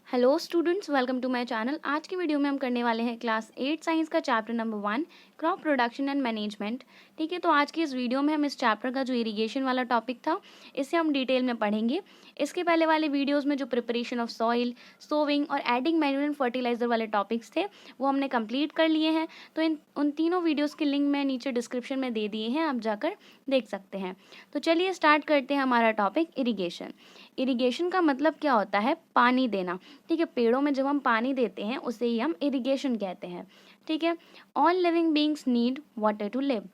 Hello students, welcome to my channel. आज की video में हम करने वाले हैं क्लास 8 साइंस का chapter number 1 crop production and management. ठीक है, तो आज की इस वीडियो में हम इस चैप्टर का जो इरिगेशन वाला टॉपिक था इसे हम डिटेल में पढ़ेंगे। इसके पहले वाले वीडियोस में जो प्रिपरेशन ऑफ सॉइल, सोविंग और एडिंग मैन्यूर एंड फर्टिलाइजर वाले टॉपिक्स थे वो हमने कंप्लीट कर लिए हैं। तो उन तीनों वीडियोज़ के लिंक मैं नीचे डिस्क्रिप्शन में दे दिए हैं, आप जाकर देख सकते हैं। तो चलिए स्टार्ट करते हैं हमारा टॉपिक इरिगेशन। इरिगेशन का मतलब क्या होता है? पानी देना। ठीक है, पेड़ों में जब हम पानी देते हैं उसे ही हम इरिगेशन कहते हैं। ठीक है, all living beings need water to live.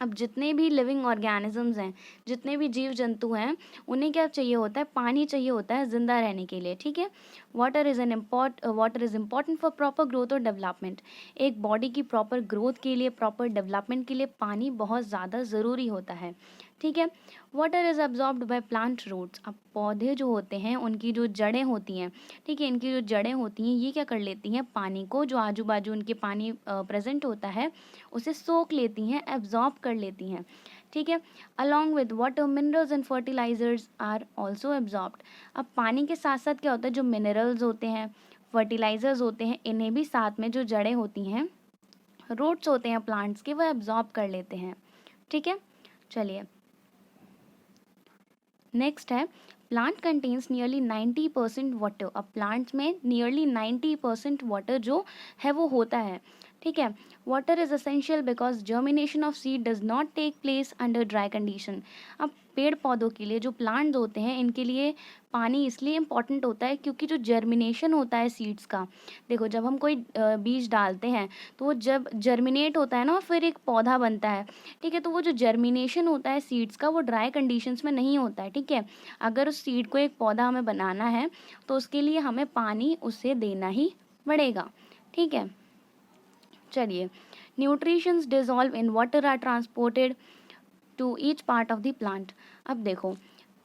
अब जितने भी लिविंग ऑर्गेनिजम्स हैं, जितने भी जीव जंतु हैं, उन्हें क्या चाहिए होता है? पानी चाहिए होता है जिंदा रहने के लिए। ठीक है, water is important for proper growth और डेवलपमेंट। एक बॉडी की प्रॉपर ग्रोथ के लिए, प्रॉपर डेवलपमेंट के लिए पानी बहुत ज़्यादा ज़रूरी होता है। ठीक है, water is absorbed by plant roots. अब पौधे जो होते हैं उनकी जो जड़ें होती हैं, ठीक है, इनकी जो जड़ें होती हैं ये क्या कर लेती हैं? पानी को, जो आजू बाजू उनके पानी प्रेजेंट होता है उसे सोख लेती हैं, एब्जॉर्ब कर लेती हैं। ठीक है, along with water minerals and fertilisers are also absorbed. अब पानी के साथ साथ क्या होता है? जो मिनरल्स होते हैं, फर्टिलाइजर्स होते हैं, इन्हें भी साथ में जो जड़ें होती हैं, रूट्स होते हैं प्लांट्स के, वो एब्जॉर्ब कर लेते हैं। ठीक है, चलिए नेक्स्ट है प्लांट कंटेन्स नियरली 90% वाटर। अब प्लांट्स में नियरली 90% वाटर जो है वो होता है। ठीक है, water is essential because germination of seed does not take place under dry condition. अब पेड़ पौधों के लिए, जो प्लांट्स होते हैं, इनके लिए पानी इसलिए इम्पॉर्टेंट होता है क्योंकि जो जर्मिनेशन होता है सीड्स का, देखो जब हम कोई बीज डालते हैं तो वो जब जर्मिनेट होता है ना, फिर एक पौधा बनता है। ठीक है, तो वो जो जर्मिनेशन होता है सीड्स का वो ड्राई कंडीशंस में नहीं होता है। ठीक है, अगर उस सीड को एक पौधा हमें बनाना है तो उसके लिए हमें पानी उसे देना ही पड़ेगा। ठीक है, चलिए nutrients dissolve in water are transported to each part of the plant. अब देखो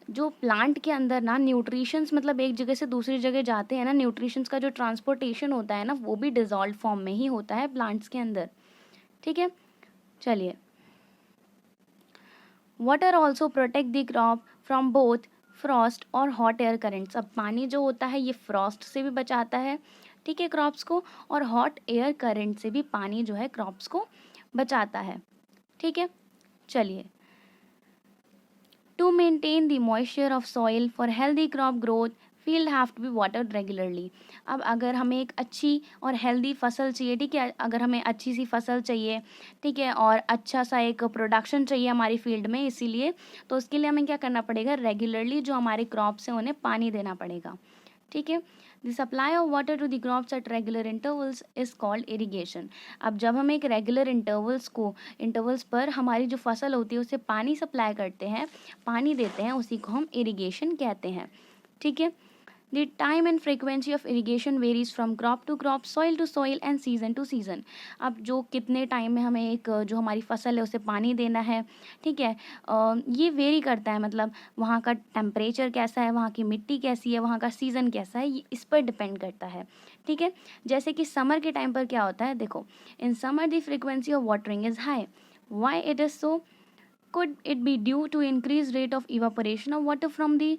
जो प्लांट के अंदर ना न्यूट्रिशंस मतलब एक जगह से दूसरी जगह जाते हैं ना, न्यूट्रिशंस का जो ट्रांसपोर्टेशन होता है ना वो भी डिजॉल्व फॉर्म में ही होता है प्लांट्स के अंदर। ठीक है, चलिए water also protect the crop from both Frost और हॉट एयर करेंट्स। अब पानी जो होता है ये फ्रॉस्ट से भी बचाता है, ठीक है, क्रॉप्स को, और हॉट एयर करंट से भी पानी जो है क्रॉप्स को बचाता है। ठीक है, चलिए to maintain the moisture of soil for healthy crop growth field have to be watered regularly. अब अगर हमें एक अच्छी और हेल्दी फसल चाहिए, ठीक है, अगर हमें अच्छी सी फसल चाहिए, ठीक है, और अच्छा सा एक प्रोडक्शन चाहिए हमारी फील्ड में, इसीलिए तो उसके लिए हमें क्या करना पड़ेगा? रेगुलरली जो हमारे क्रॉप्स हैं उन्हें पानी देना पड़ेगा। ठीक है, the supply of water to the crops at regular intervals is called irrigation. अब जब हम एक रेगुलर इंटरवल्स पर हमारी जो फसल होती है उसे पानी सप्लाई करते हैं, पानी देते हैं, उसी को हम इरिगेशन कहते हैं। ठीक है, the time and frequency of irrigation varies from crop to crop, soil to soil and season to season. अब जो कितने टाइम में हमें एक जो हमारी फसल है उसे पानी देना है, ठीक है, ये वेरी करता है, मतलब वहाँ का टेम्परेचर कैसा है, वहाँ की मिट्टी कैसी है, वहाँ का सीज़न कैसा है, ये इस पर डिपेंड करता है। ठीक है, जैसे कि समर के टाइम पर क्या होता है, देखो in summer the frequency of watering is high. Why it is so? Could it be due to increased rate of evaporation of water from the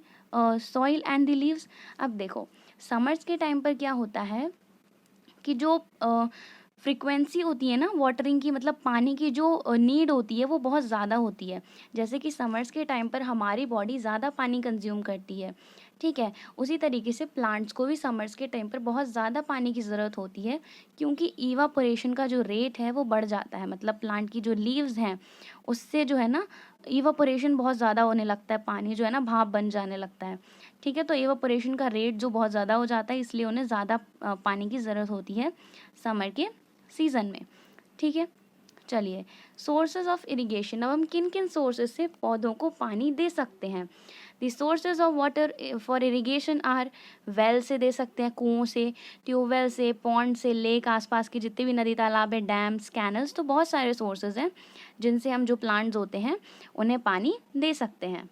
soil and the leaves? अब देखो summers के time पर क्या होता है कि जो frequency होती है ना वाटरिंग की, मतलब पानी की जो नीड होती है वो बहुत ज़्यादा होती है। जैसे कि समर्स के टाइम पर हमारी बॉडी ज़्यादा पानी कंज्यूम करती है, ठीक है, उसी तरीके से प्लांट्स को भी समर्स के टाइम पर बहुत ज़्यादा पानी की ज़रूरत होती है, क्योंकि इवापोरेशन का जो रेट है वो बढ़ जाता है। मतलब प्लांट की जो लीव्स हैं उससे जो है ना इवापोरेशन बहुत ज़्यादा होने लगता है, पानी जो है ना भाप बन जाने लगता है। ठीक है, तो इवापोरेशन का रेट जो बहुत ज़्यादा हो जाता है, इसलिए उन्हें ज़्यादा पानी की ज़रूरत होती है समर के सीज़न में। ठीक है, चलिए सोर्सेज ऑफ इरिगेशन। अब हम किन किन सोर्सेज से पौधों को पानी दे सकते हैं? The sources of water for irrigation are, well से दे सकते हैं, कुओं से, ट्यूबवेल से, पॉन्ड से, लेक, आसपास के जितने भी नदी तालाब है, डैम्स, कैनल्स, तो बहुत सारे सोर्सेज हैं जिनसे हम जो प्लांट्स होते हैं उन्हें पानी दे सकते हैं।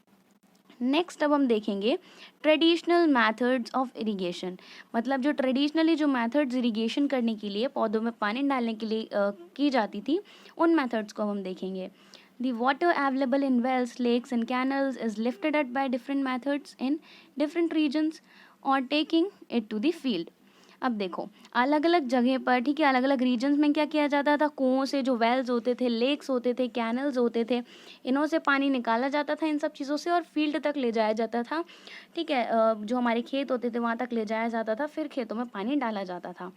नेक्स्ट अब हम देखेंगे ट्रेडिशनल मैथड्स ऑफ इरिगेशन। मतलब जो ट्रेडिशनली जो मैथड्स इरिगेशन करने के लिए, पौधों में पानी डालने के लिए की जाती थी, उन मैथड्स को हम देखेंगे। The water available in wells, lakes and canals is lifted up by different methods in different regions. और taking it to the field. अब देखो अलग अलग जगह पर, ठीक है, अलग अलग रीजन्स में क्या किया जाता था, कुओं से जो वेल्स होते थे, लेक्स होते थे, कैनल्स होते थे, इन्हों से पानी निकाला जाता था इन सब चीज़ों से और फील्ड तक ले जाया जाता था। ठीक है, जो हमारे खेत होते थे वहाँ तक ले जाया जाता था, फिर खेतों में पानी डाला जाता था।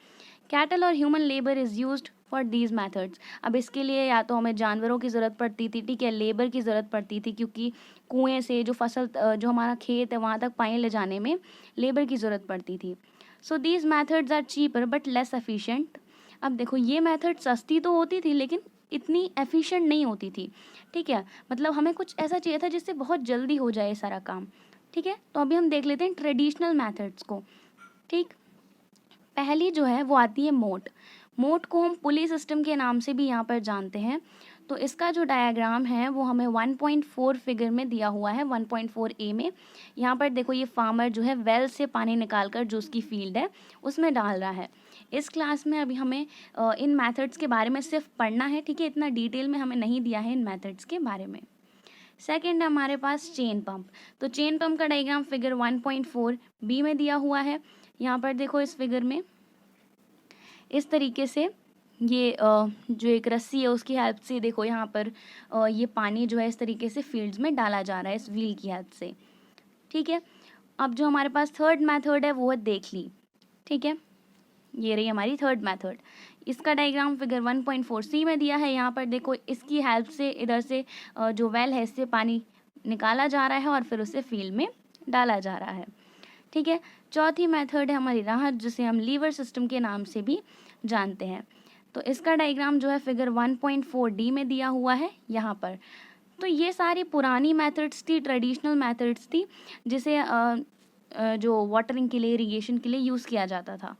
कैटल और human labour is used for these methods. अब इसके लिए या तो हमें जानवरों की ज़रूरत पड़ती थी, ठीक है, लेबर की ज़रूरत पड़ती थी, क्योंकि कुएं से जो फसल जो हमारा खेत है वहाँ तक पानी ले जाने में लेबर की ज़रूरत पड़ती थी। So these methods are cheaper but less efficient. अब देखो ये मेथड सस्ती तो होती थी लेकिन इतनी एफिशिएंट नहीं होती थी। ठीक है, मतलब हमें कुछ ऐसा चाहिए था जिससे बहुत जल्दी हो जाए सारा काम। ठीक है, तो अभी हम देख लेते हैं ट्रेडिशनल मैथड्स को। ठीक, पहली जो है वो आती है मोट। मोट को हम पुली सिस्टम के नाम से भी यहाँ पर जानते हैं। तो इसका जो डायग्राम है वो हमें 1.4 फिगर में दिया हुआ है, 1.4 ए में। यहाँ पर देखो ये फार्मर जो है वेल से पानी निकालकर जो उसकी फील्ड है उसमें डाल रहा है। इस क्लास में अभी हमें इन मेथड्स के बारे में सिर्फ पढ़ना है, ठीक है, इतना डिटेल में हमें नहीं दिया है इन मेथड्स के बारे में। सेकेंड है हमारे पास चेन पंप। तो चेन पंप का डायग्राम फिगर 1.4 बी में दिया हुआ है। यहाँ पर देखो इस फिगर में इस तरीके से ये जो एक रस्सी है उसकी हेल्प से देखो यहाँ पर ये पानी जो है इस तरीके से फील्ड्स में डाला जा रहा है इस व्हील की हेल्प से। ठीक है, अब जो हमारे पास थर्ड मेथड है वो है देख ली। ठीक है, ये रही हमारी थर्ड मेथड। इसका डायग्राम फिगर 1.4 सी में दिया है। यहाँ पर देखो इसकी हेल्प से इधर से जो वेल है इससे पानी निकाला जा रहा है और फिर उसे फील्ड में डाला जा रहा है। ठीक है, चौथी मेथड है हमारी राहत, जिसे हम लीवर सिस्टम के नाम से भी जानते हैं। तो इसका डायग्राम जो है फिगर 1.4 डी में दिया हुआ है यहाँ पर। तो ये सारी पुरानी मेथड्स थी, ट्रेडिशनल मेथड्स थी, जिसे जो वाटरिंग के लिए, इरिगेशन के लिए यूज़ किया जाता था।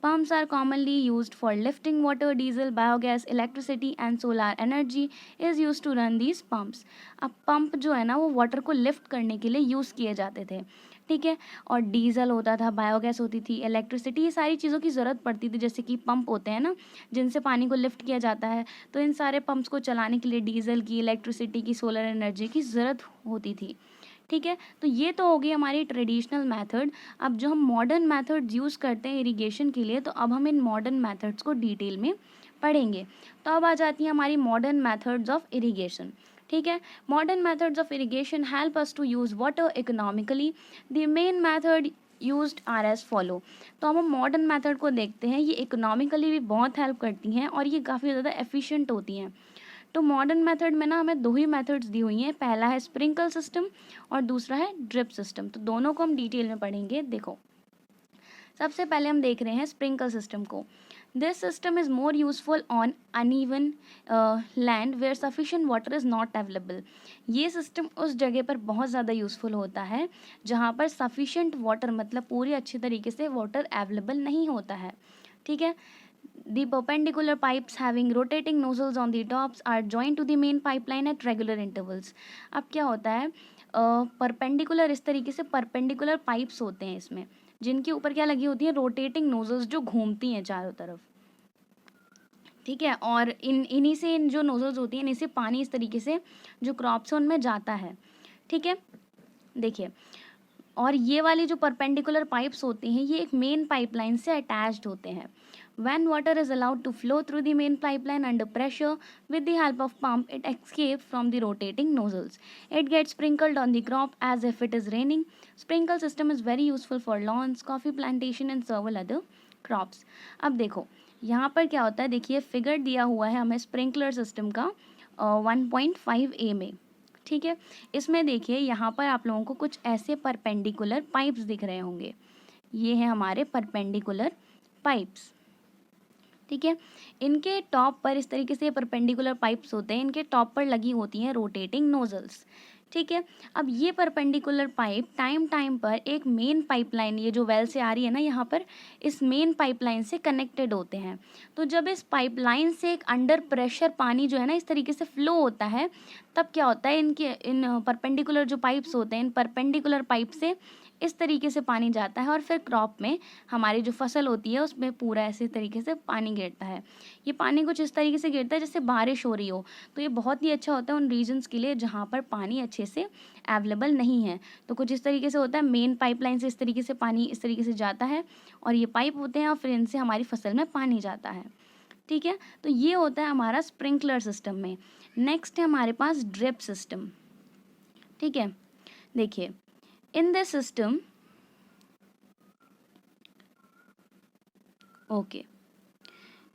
Pumps are commonly used for lifting water, diesel, biogas, electricity and solar energy is used to run these pumps. अब पंप जो है ना वो वाटर को लिफ्ट करने के लिए यूज़ किए जाते थे। ठीक है, और डीजल होता था, बायोगैस होती थी, इलेक्ट्रिसिटी, ये सारी चीज़ों की ज़रूरत पड़ती थी। जैसे कि पंप होते हैं ना जिनसे पानी को लिफ्ट किया जाता है, तो इन सारे पंप्स को चलाने के लिए डीजल की, इलेक्ट्रिसिटी की, सोलर एनर्जी की ज़रूरत होती थी। ठीक है, तो ये तो हो गई हमारी ट्रेडिशनल मेथड। अब जो हम मॉडर्न मेथड्स यूज़ करते हैं इरिगेशन के लिए, तो अब हम इन मॉडर्न मेथड्स को डिटेल में पढ़ेंगे। तो अब आ जाती है हमारी मॉडर्न मेथड्स ऑफ इरिगेशन। ठीक है, modern methods of irrigation help us to use water economically. The main method used are as follow. तो अब हम मॉडर्न मेथड को देखते हैं, ये इकोनॉमिकली भी बहुत हेल्प करती हैं और ये काफ़ी ज़्यादा एफिशिएंट होती हैं। तो मॉडर्न मेथड में ना हमें दो ही मेथड्स दी हुई हैं, पहला है स्प्रिंकल सिस्टम और दूसरा है ड्रिप सिस्टम। तो दोनों को हम डिटेल में पढ़ेंगे। देखो सबसे पहले हम देख रहे हैं स्प्रिंकल सिस्टम को। This system is more useful on uneven land where sufficient water is not available. ये सिस्टम उस जगह पर बहुत ज़्यादा यूज़फुल होता है जहाँ पर सफिशिएंट वाटर, मतलब पूरी अच्छी तरीके से वाटर अवेलेबल नहीं होता है। ठीक है, the perpendicular pipes having rotating nozzles on the tops are joined to the main pipeline at regular intervals। अब क्या होता है, परपेंडिकुलर, इस तरीके से परपेंडिकुलर पाइप्स होते हैं इसमें, जिनके ऊपर क्या लगी होती है, रोटेटिंग नोजल्स जो घूमती हैं चारों तरफ। ठीक है, और इन्हीं से इन जो नोजल्स होती हैं इन्हीं से पानी इस तरीके से जो क्रॉप्स हैं उनमें जाता है। ठीक है, देखिए, और ये वाली जो परपेंडिकुलर पाइप्स होती हैं ये एक मेन पाइपलाइन से अटैच्ड होते हैं। When water is allowed to flow through the main pipeline under pressure with the help of pump, it escapes from the rotating nozzles. It gets sprinkled on the crop as if it is raining. Sprinkle system is very useful for lawns, coffee plantation and several other crops. अब देखो यहाँ पर क्या होता है, देखिए figure दिया हुआ है हमें स्प्रिंकलर सिस्टम का 1.5 ए में। ठीक है, इसमें देखिए यहाँ पर आप लोगों को कुछ ऐसे परपेंडिकुलर पाइप्स दिख रहे होंगे। ये हैं हमारे परपेंडिकुलर पाइप्स। ठीक है, इनके टॉप पर इस तरीके से परपेंडिकुलर पाइप्स होते हैं, इनके टॉप पर लगी होती हैं रोटेटिंग नोजल्स। ठीक है, अब ये परपेंडिकुलर पाइप टाइम पर एक मेन पाइपलाइन, ये जो वेल से आ रही है ना यहाँ पर, इस मेन पाइपलाइन से कनेक्टेड होते हैं। तो जब इस पाइपलाइन से एक अंडर प्रेशर पानी जो है ना इस तरीके से फ्लो होता है, तब क्या होता है, इन परपेंडिकुलर जो पाइप्स होते हैं, इन परपेंडिकुलर पाइप से इस तरीके से पानी जाता है और फिर क्रॉप में हमारी जो फसल होती है उसमें पूरा ऐसे तरीके से पानी गिरता है। ये पानी कुछ इस तरीके से गिरता है जैसे बारिश हो रही हो। तो ये बहुत ही अच्छा होता है उन रीजन्स के लिए जहाँ पर पानी अच्छे से अवेलेबल नहीं है। तो कुछ इस तरीके से होता है, मेन पाइपलाइन से इस तरीके से पानी इस तरीके से जाता है और ये पाइप होते हैं और फिर इनसे हमारी फसल में पानी जाता है। ठीक है, तो ये होता है हमारा स्प्रिंकलर सिस्टम में। नेक्स्ट है हमारे पास ड्रिप सिस्टम। ठीक है, देखिए in this system, okay,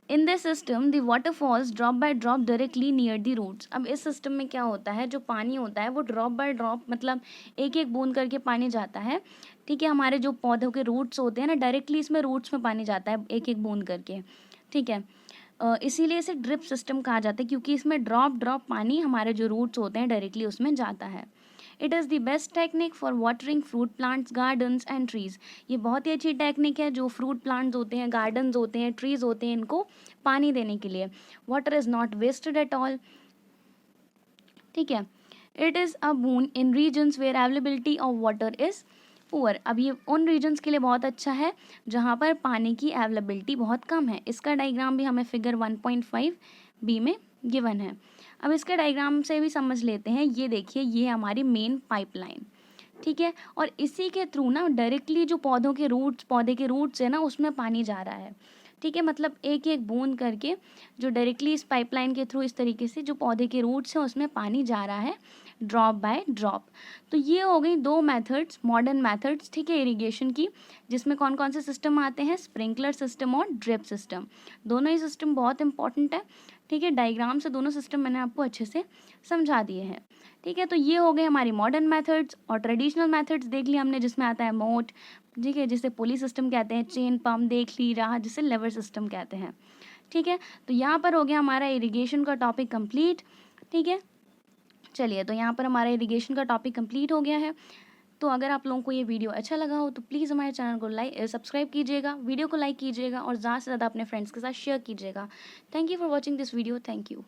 in this system the water falls drop by drop directly near the roots. अब इस सिस्टम में क्या होता है, जो पानी होता है वो ड्रॉप बाय ड्रॉप मतलब एक एक बूंद करके पानी जाता है। ठीक है, हमारे जो पौधों के रूट्स होते हैं ना, डायरेक्टली इसमें रूट्स में पानी जाता है एक एक बूंद करके। ठीक है, इसीलिए इसे ड्रिप सिस्टम कहा जाता है क्योंकि इसमें ड्रॉप ड्रॉप पानी हमारे जो रूट्स होते हैं डायरेक्टली उसमें जाता है। It is the best technique for watering fruit plants, gardens and trees. ये बहुत ही अच्छी टेक्निक है जो फ्रूट प्लांट्स होते हैं, गार्डन्स होते हैं, ट्रीज़ होते हैं, इनको पानी देने के लिए। Water is not wasted at all. ठीक है, it is a boon in regions where availability of water is poor. अब ये उन रीजन्स के लिए बहुत अच्छा है जहाँ पर पानी की अवेलेबिलिटी बहुत कम है। इसका डायग्राम भी हमें फिगर 1.5 बी में गिवन है। अब इसके डायग्राम से भी समझ लेते हैं। ये देखिए, ये हमारी मेन पाइपलाइन। ठीक है, और इसी के थ्रू ना डायरेक्टली जो पौधे के रूट्स है ना, उसमें पानी जा रहा है। ठीक है, मतलब एक एक बूंद करके जो डायरेक्टली इस पाइपलाइन के थ्रू इस तरीके से जो पौधे के रूट्स हैं उसमें पानी जा रहा है ड्रॉप बाय ड्रॉप। तो ये हो गई दो मेथड्स, मॉडर्न मेथड्स, ठीक है, इरिगेशन की, जिसमें कौन कौन से सिस्टम आते हैं, स्प्रिंकलर सिस्टम और ड्रिप सिस्टम। दोनों ही सिस्टम बहुत इंपॉर्टेंट है। ठीक है, डायग्राम से दोनों सिस्टम मैंने आपको अच्छे से समझा दिए हैं। ठीक है, तो ये हो गए हमारी मॉडर्न मेथड्स। और ट्रेडिशनल मेथड्स देख लिया हमने, जिसमें आता है मोट, ठीक है, जिसे पुली सिस्टम कहते हैं, चेन पम्प देख ली रहा, जिसे लेवर सिस्टम कहते हैं। ठीक है, तो यहाँ पर हो गया हमारा इरिगेशन का टॉपिक कंप्लीट। ठीक है, चलिए, तो यहाँ पर हमारा इरिगेशन का टॉपिक कंप्लीट हो गया है। तो अगर आप लोगों को ये वीडियो अच्छा लगा हो तो प्लीज़ हमारे चैनल को सब्सक्राइब कीजिएगा, वीडियो को लाइक कीजिएगा और ज़्यादा से ज़्यादा अपने फ्रेंड्स के साथ शेयर कीजिएगा। Thank you for watching this video. Thank you.